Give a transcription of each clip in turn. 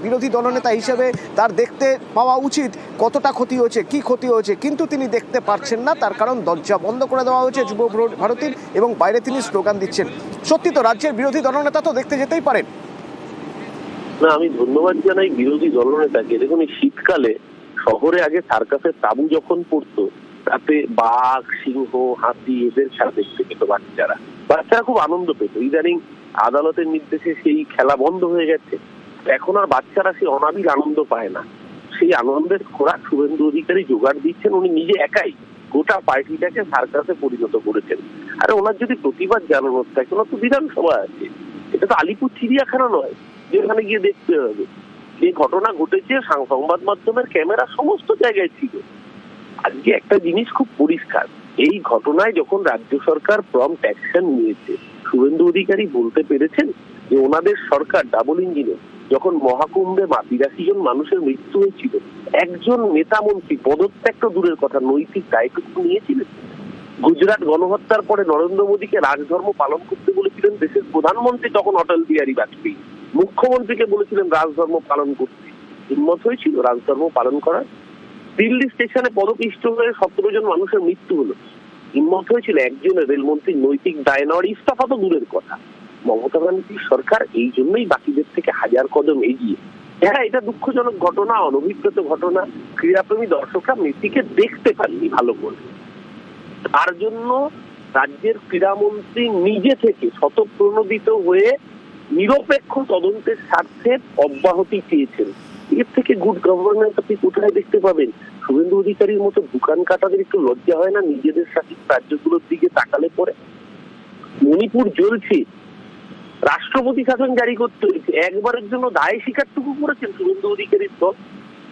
বিরোধী দলনেতা হিসেবে তার দেখতে পাওয়া উচিত কতটা ক্ষতি হয়েছে, কি ক্ষতি হয়েছে, কিন্তু তিনি দেখতে পারছেন না। তার কারণ দরজা বন্ধ করে দেওয়া হয়েছে যুব ভারতীর এবং বাইরে তিনি স্লোগান দিচ্ছেন। সত্যি তো রাজ্যের বিরোধী দলনেতা তো দেখতে যেতেই পারেন। না, আমি ধন্যবাদ জানাই বিরোধী দলনেতাকে। দেখুন, এই শীতকালে শহরে আগে সার্কাসের তাঁবু যখন পড়তো, তাতে বাঘ, সিংহ, হাতি এদের খেলা দেখতে পেত বাচ্চারা খুব আনন্দ পেত। ইদানিং আদালতের নির্দেশে সেই খেলা বন্ধ হয়ে গেছে। এখন আর বাচ্চারা সেই অনাবিল আনন্দ পায় না। সেই আনন্দের খোরাক শুভেন্দু অধিকারী জোগাড় দিচ্ছেন। উনি নিজে একাই গোটা পার্টিটাকে সার্কাসে পরিণত করেছেন। আরে ওনার যদি প্রতিবাদ জানানোর থাকে, ওনার তো বিধানসভা আছে, এটা তো আলিপুর চিড়িয়াখানা নয় যেখানে গিয়ে দেখতে হবে। যে ঘটনা ঘটেছে সংবাদ মাধ্যমের ক্যামেরা সমস্ত জায়গায় ছিল। আজকে একটা জিনিস খুব পরিষ্কার, এই ঘটনায় যখন রাজ্য সরকার প্রম্পট অ্যাকশন নিয়েছে, শুভেন্দু অধিকারী বলতে পেরেছেন যে ওনাদের সরকার ডাবল ইঞ্জিনে যখন মহাকুম্ভে ৮২ জন মানুষের মৃত্যু হয়েছিল, একজন নেতা মন্ত্রী পদত্যাগ তো দূরের কথা, নৈতিক দায়িত্ব নিয়েছিলেন। গুজরাট গণহত্যার পরে নরেন্দ্র মোদীকে রাজধর্ম পালন করতে বলেছিলেন দেশের প্রধানমন্ত্রী তখন অটল বিহারী বাজপেয়ী, মুখ্যমন্ত্রীকে বলেছিলেন রাজধর্ম পালন করতে। হিম্মত হয়েছিল রাজধর্ম পালন করার? দিল্লি স্টেশনে পদপিষ্ট হয়ে ১৭ জন মানুষের মৃত্যু হলো, হিম্মত হয়েছিল একজনের রেলমন্ত্রীর নৈতিক দায় নেওয়ার? ইস্তফা তো দূরের কথা। মমতা ব্যানার্জির সরকার এই জন্যই বাকিদের থেকে হাজার কদম এগিয়ে। হ্যাঁ, এটা দুঃখজনক ঘটনা, অনভিপ্রেত ঘটনা। ক্রীড়াপ্রেমী দর্শকরা মেসিকে দেখতে পাননি ভালো করে, তার জন্য রাজ্যের ক্রীড়ামন্ত্রী নিজে থেকে স্বতঃপ্রণোদিত হয়ে নিরপেক্ষ তদন্তের স্বার্থে অব্যাহতি চেয়েছেন। এর থেকে গুড গভর্নেন্স আপনি কোথায় দেখতে পাবেন? শুভেন্দু অধিকারীর মতো দোকান কাটাদের একটু লজ্জা হয় না নিজেদের শাসিত রাজ্যগুলোর দিকে তাকালে পরে? মণিপুর জ্বলছে, রাষ্ট্রপতি শাসন জারি করতে হয়েছে, একবারের জন্য দায় স্বীকারটুকু করেছেন শুভেন্দু অধিকারীর দল।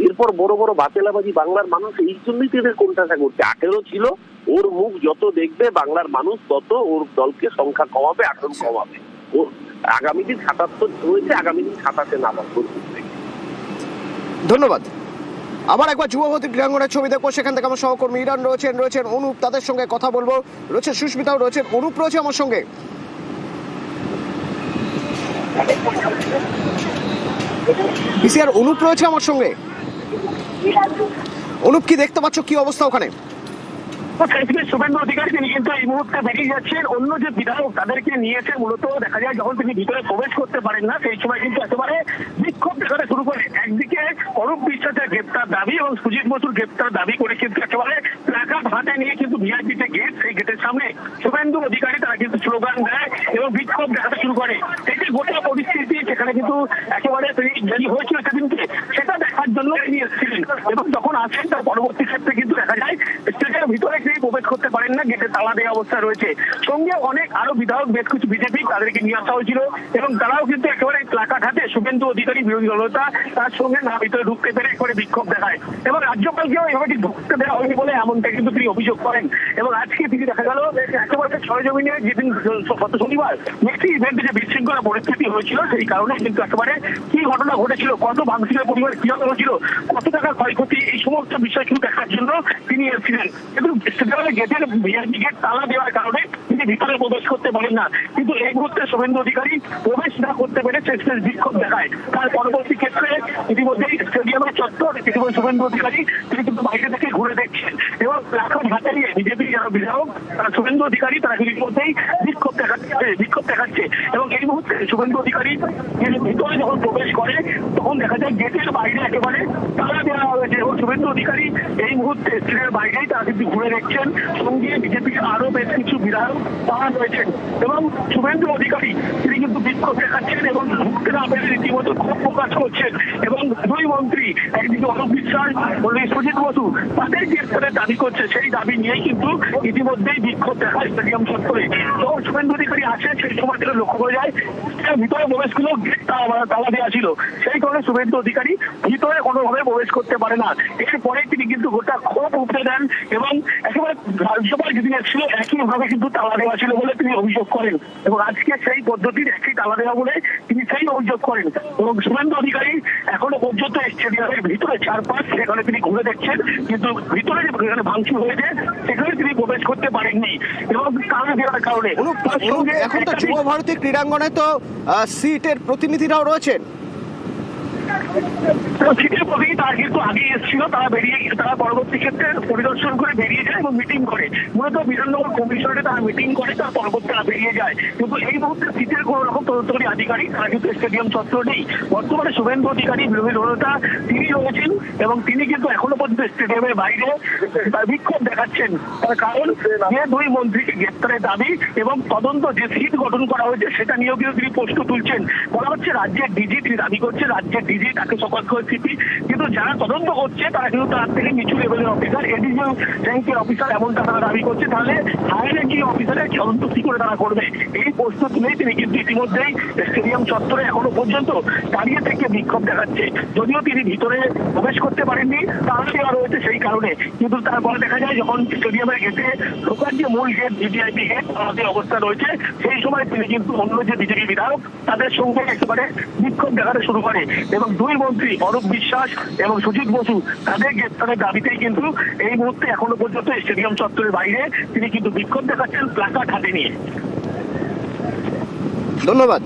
এরপর বড় বড় বাতেলাবাজি বাংলার মানুষ এই জন্যই এদের কোনটাটা করছে। ১৮ ছিল, ওর মুখ যত দেখবে বাংলার মানুষ তত ওর দলকে সংখ্যা কমাবে, আসন কমাবে। ও আগামী দিন ৭৭ হয়েছে, আগামী দিন ২৭-এ নামাবো। ধন্যবাদ। আবার একবার যুবভারতী ক্রীড়াঙ্গনের ছবি দেখবো। সেখান থেকে আমার সহকর্মী ইরান রয়েছেন অনুপ, তাদের সঙ্গে কথা বলবো। রয়েছে সুস্মিতাও রয়েছেন, অনুপ রয়েছে আমার সঙ্গে। পিসিআর অনুপ রয়েছে আমার সঙ্গে। অনুপ, কি দেখতে পাচ্ছ, কি অবস্থা ওখানে? শুভেন্দু অধিকারী তিনি কিন্তু এই মুহূর্তে বেরিয়ে যাচ্ছেন। অন্য যে বিধায়ক তাদেরকে নিয়েছে, মূলত দেখা যায় যখন তিনি ভিতরে প্রবেশ করতে পারেন না, সেই সময় কিন্তু একেবারে বিক্ষোভ দেখাতে শুরু করে। একদিকে অরূপ বিশ্বাসের গ্রেপ্তার দাবি এবং সুজিত বসুর গ্রেপ্তার দাবি করে কিন্তু একেবারে প্ল্যাকার্ড হাতে নিয়ে কিন্তু ভিআইপি যে গেট, সেই গেটের সামনে শুভেন্দু অধিকারী তারা কিন্তু স্লোগান দেয় এবং বিক্ষোভ দেখাতে শুরু করে। এই যে গোটা পরিস্থিতি, সেখানে কিন্তু একেবারে তিনি হয়েছিল সেদিনকে, সেটা দেখার জন্য তিনি এসেছিলেন। এবং যখন আসেন তার পরবর্তী ক্ষেত্রে কিন্তু দেখা যায় স্টেজের ভিতরে প্রবেশ করতে পারেন না, গেটে তালা দেওয়া অবস্থা রয়েছে। সঙ্গে অনেক আরো বিধায়ক, বেশ কিছু বিজেপি, তাদেরকে নিয়ে আসা হয়েছিল এবং তারাও কিন্তু একেবারে প্লাকার্ড হাতে শুভেন্দু অধিকারী বিরোধী দলনেতা তার সঙ্গে না ভিতরে ঢুকতে পেরে একেবারে বিক্ষোভ দেখায় এবং রাজ্যপালকেও এভাবে ঢুকতে দেওয়া হয়নি বলে এমনটা কিন্তু তিনি অভিযোগ করেন। এবং আজকে তিনি দেখা গেল একেবারে সরেজমিনে যেদিন গত শনিবার মেসি ইভেন্টে যে বিশৃঙ্খলা পরিস্থিতি হয়েছিল, সেই কারণে কিন্তু একেবারে কি ঘটনা ঘটেছিল, কত ভাঙচুরের পরিমাণ কিভাবে হয়েছিল, কত টাকা ক্ষয়ক্ষতি, এই সমস্ত বিষয় কিন্তু দেখার জন্য তিনি এসেছিলেন। কিন্তু গেটের ভিআইপি গেট তালা দেওয়ার কারণে তিনি ভিতরে প্রবেশ করতে পারেন না। কিন্তু এই মুহূর্তে শুভেন্দু অধিকারী প্রবেশ না করতে পেরে শেষ বিক্ষোভ দেখায়। তার পরবর্তী ক্ষেত্রে ইতিমধ্যেই স্টেডিয়ামের চত্বর ইতিমধ্যে শুভেন্দু অধিকারী তিনি কিন্তু বাইরে থেকে ঘুরে দেখছেন এবং প্ল্যাকার্ড হাতে নিয়ে বিজেপি যারা বিধায়ক তারা শুভেন্দু অধিকারী তারা ইতিমধ্যেই বিক্ষোভ দেখাচ্ছে। এবং এই মুহূর্তে শুভেন্দু অধিকারী ভিতরে যখন প্রবেশ করে তখন দেখা যায় গেটের বাইরে একেবারে তালা দেওয়া হয়েছে এবং শুভেন্দু অধিকারী এই মুহূর্তে স্টেজের বাইরেই তারা কিন্তু ঘুরে দেখছেন। সঙ্গে বিজেপির আরো বেশ কিছু বিধায়ক তারা রয়েছেন এবং শুভেন্দু অধিকারী তিনি কিন্তু বিক্ষোভ দেখাচ্ছেন এবং ঢুকতে না পেরে রীতিমতো ক্ষোভ প্রকাশ করছেন। এবং দুই মন্ত্রী, একদিকে অরূপ বিশ্বাস, সুজিত বসু, তাদের গ্রেফতারের দাবি করছে। সেই দাবি নিয়েই কিন্তু ইতিমধ্যেই বিক্ষোভ দেখায় স্টেডিয়াম চত্বরে। যখন শুভেন্দু অধিকারী আসে সেই সময় থেকে লক্ষ্য করে যায় ভিতরে প্রবেশগুলো গেট তালা দেওয়া ছিল, সেই কারণে শুভেন্দু অধিকারী ভিতরে কোনোভাবে প্রবেশ করতে পারে না। এরপরে তিনি কিন্তু গোটা ক্ষোভ উপড়ে দেন এবং একেবারে রাজ্যপাল যেদিন এসেছিল একইভাবে কিন্তু তালা দেওয়া ছিল বলে তিনি অভিযোগ করেন এবং আজকে সেই পদ্ধতির একই তালা দেওয়া বলে তিনি সেই অভিযোগ করেন। এবং শুভেন্দু অধিকারী এখনো পর্যন্ত স্টেডিয়ামের ভিতরে চারপাশ সেখানে তিনি ঘুরে দেখছেন, কিন্তু ভিতরে যেখানে ভাঙচুর হয়েছে সেখানে তিনি প্রবেশ করতে পারেননি এবং তালা দেওয়ার কারণে। এখন তো যুবভারতী ক্রীড়াঙ্গনে তো সিটের প্রতিনিধিরাও রয়েছেন। সিটের প্রতি তারা কিন্তু আগে এসেছিল, তারা পরবর্তী ক্ষেত্রে পরিদর্শন করে বেরিয়ে যায় এবং মিটিং করে। মূলত বিধাননগর কমিশনারে তারা মিটিং করে, তার পরবর্তী তারা বেরিয়ে যায়। কিন্তু এই মুহূর্তে সিটের কোন রকম তদন্তকারী আধিকারিক তারা কিন্তু স্টেডিয়াম চত্বর নেই। বর্তমানে শুভেন্দু অধিকারী বিরোধী দলনেতা তিনি রয়েছেন এবং তিনি কিন্তু এখনো পর্যন্ত স্টেডিয়ামের বাইরে বিক্ষোভ দেখাচ্ছেন। তার কারণ যে দুই মন্ত্রীকে গ্রেপ্তারের দাবি এবং তদন্ত যে সিট গঠন করা হয়েছে সেটা নিয়েও কিন্তু তিনি প্রশ্ন তুলছেন। বলা হচ্ছে রাজ্যের ডিজি তিনি দাবি করছে, রাজ্যের ডিজি তাকে সতর্ক সিপি, কিন্তু যারা তদন্ত করছে তারা কিন্তু তার থেকে নিচু লেভেলের অফিসার, এডিজি র্যাঙ্কের অফিসার, এমনটা তারা দাবি করছে। তাহলে হায়ার র্যাঙ্কিং অফিসারের তদন্ত কি করে তারা করবে, এই প্রশ্ন তুলেই তিনি কিন্তু ইতিমধ্যেই স্টেডিয়াম চত্বরে এখনো পর্যন্ত দাঁড়িয়ে থেকে বিক্ষোভ দেখাচ্ছে। যদিও তিনি ভিতরে প্রবেশ করতে পারেননি, তার দেওয়া রয়েছে সেই কারণে, কিন্তু তারপরে দেখা যায় যখন স্টেডিয়ামের গেটে ঢোকার যে মূল গেট ভিভিআইপি গেট আমাদের অবস্থা রয়েছে, সেই সময় তিনি কিন্তু অন্য যে বিজেপি বিধায়ক তাদের সঙ্গে একেবারে বিক্ষোভ দেখাতে শুরু করে এবং দুই মন্ত্রী অরূপ বিশ্বাস এবং সুজিত বসু তাদের গ্রেপ্তারের দাবিতেই কিন্তু এই মুহূর্তে এখনো পর্যন্ত স্টেডিয়াম চত্বরের বাইরে তিনি কিন্তু বিক্ষোভ দেখাচ্ছেন প্লাকার্ড হাতে নিয়ে। ধন্যবাদ।